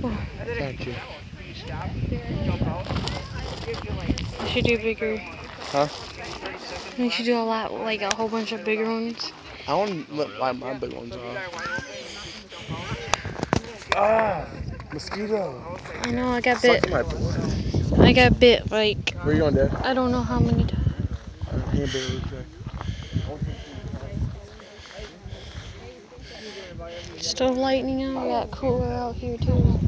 Oh. Got you. I should do bigger. Huh? We should do a lot, like a whole bunch of bigger ones. I want to let my big ones on. Ah, mosquito. I know, I got Stuck bit. in my blood. I got bit, like, Where you going, Dad? I don't know how many times. Hand bit real quick. Still lightning out. We got cooler out here too.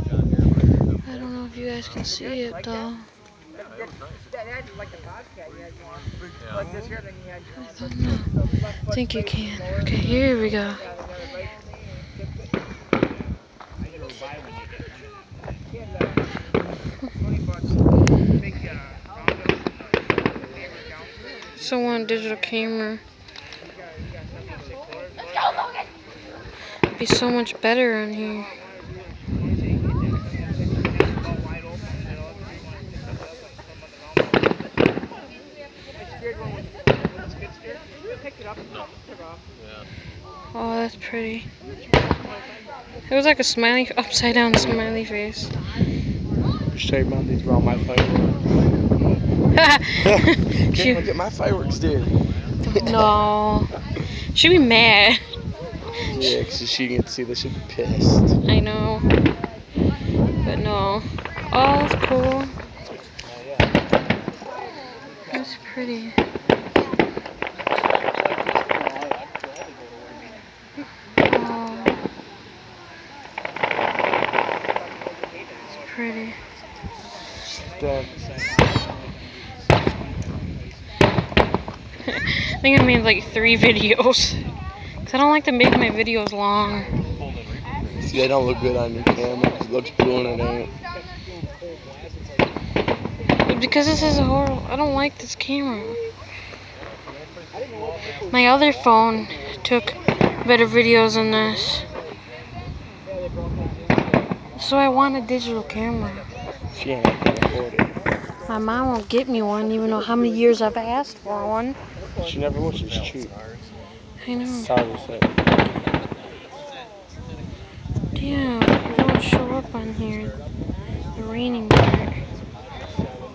I don't know if you guys can see it though. I don't know. I think you can. Okay, here we go. So one digital camera. It'd be so much better on here. Oh, that's pretty. It was like a smiley, upside down smiley face. Straight about these were all my fireworks. Can't look at my fireworks, dude. No. She'd be mad. Yeah, because she can see this, she'd be pissed. I know. But no. Oh, that's cool. That's pretty. Oh. It's pretty. Dad. I think I made like 3 videos. Cause I don't like to make my videos long. See, they don't look good on your camera because it looks blue and it ain't. But because this is a horrible, I don't like this camera. My other phone took better videos than this. So I want a digital camera. She ain't gonna afford it. My mom won't get me one, even though how many years I've asked for one. She never will, she's cheap. I know. Sorry to say. Damn, it don't show up on here. The raining part.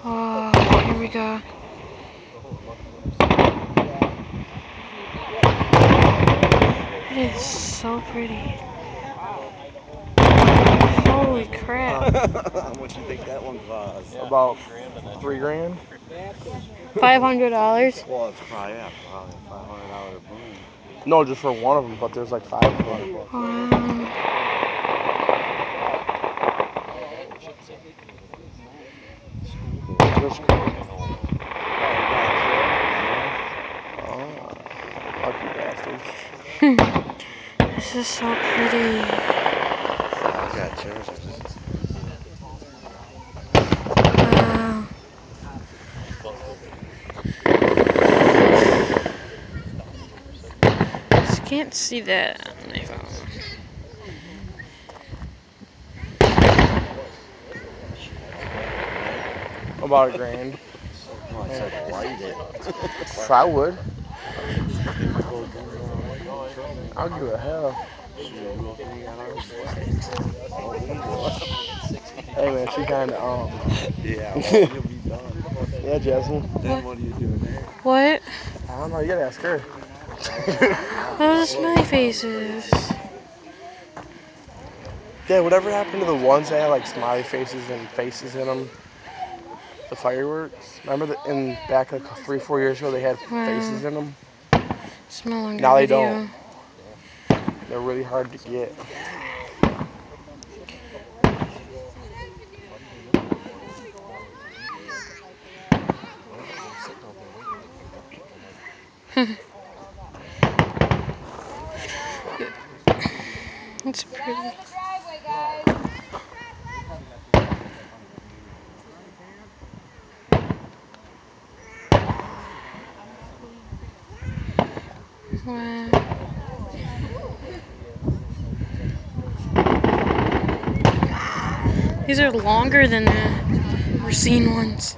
Oh, here we go. It is so pretty. Holy crap. How much do you think that one costs? About $3 grand. $500. Well, it's probably, yeah, probably a $500 boom. No, just for one of them, but there's like 5 of them. Wow. That's cool. Oh, lucky bastards. This is so pretty. I got chairs. Wow. Just can't see that on my phone. About $1 grand. No, I said light it. I would. I'll give it a hell. Hey man, she kinda Yeah, well, you'll be done. Yeah, Jasmine. Then what are you doing there? What? I don't know, you gotta ask her. Those are smiley faces. Yeah, whatever happened to the ones that had like smiley faces and faces in them? The fireworks. Remember that in back like 3-4 years ago they had faces in them? It's no longer Now they video. don't. They're really hard to get. It's pretty. Wow. These are longer than the Racine ones.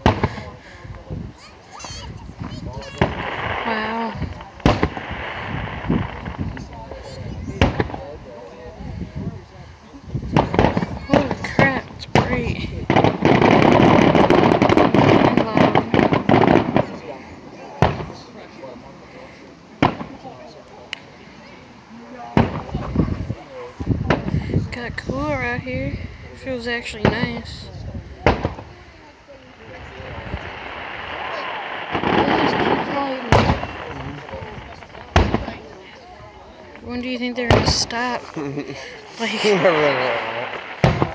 Wow. Holy crap. color out here. Feels actually nice. They just keep lighting. When do you think they're gonna stop? Like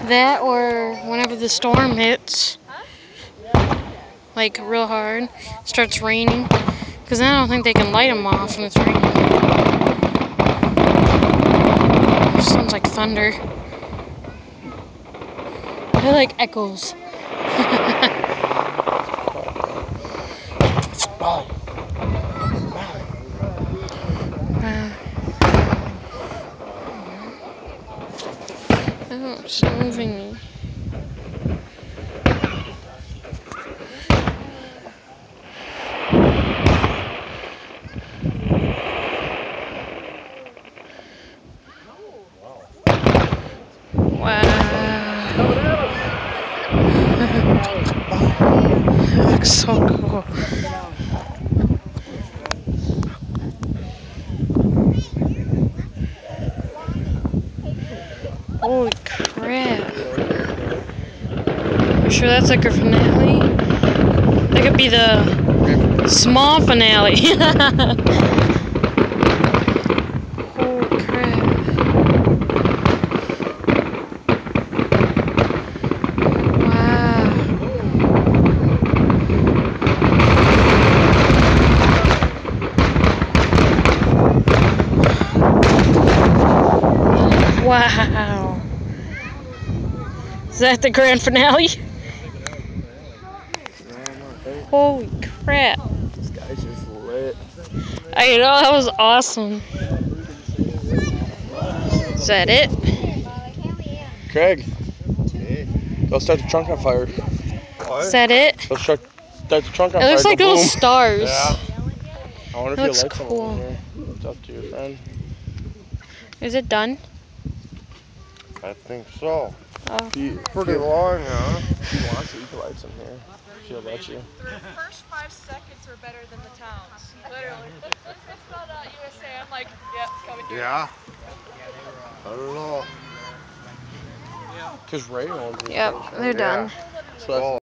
that, or whenever the storm hits, like real hard, starts raining. Because I don't think they can light them off when it's raining. Sounds like thunder. They're like echoes. Wow. Oh, it's moving me. Wow. That looks so cool. Holy crap. You sure that's like a finale? That could be the small finale. Holy crap. Wow. Is that the grand finale? Holy crap. This guy's just lit. I know, that was awesome. Is that it? Craig, go start the trunk on fire. Is that it? Go start the trunk on It fire. looks Go like little boom. stars. Yeah. I wonder if It you looks light some cool. over here. It's up to your friend. Is it done? I think so. Oh. Pretty long, huh? If he wants it, you can light some here. She'll let you. Their first 5 seconds are better than the towns. Literally. They spelled out USA. I'm like, yep, coming here. Yeah. I don't know. Because Ray owns this Yep, place, right? they're done. Yeah. So that's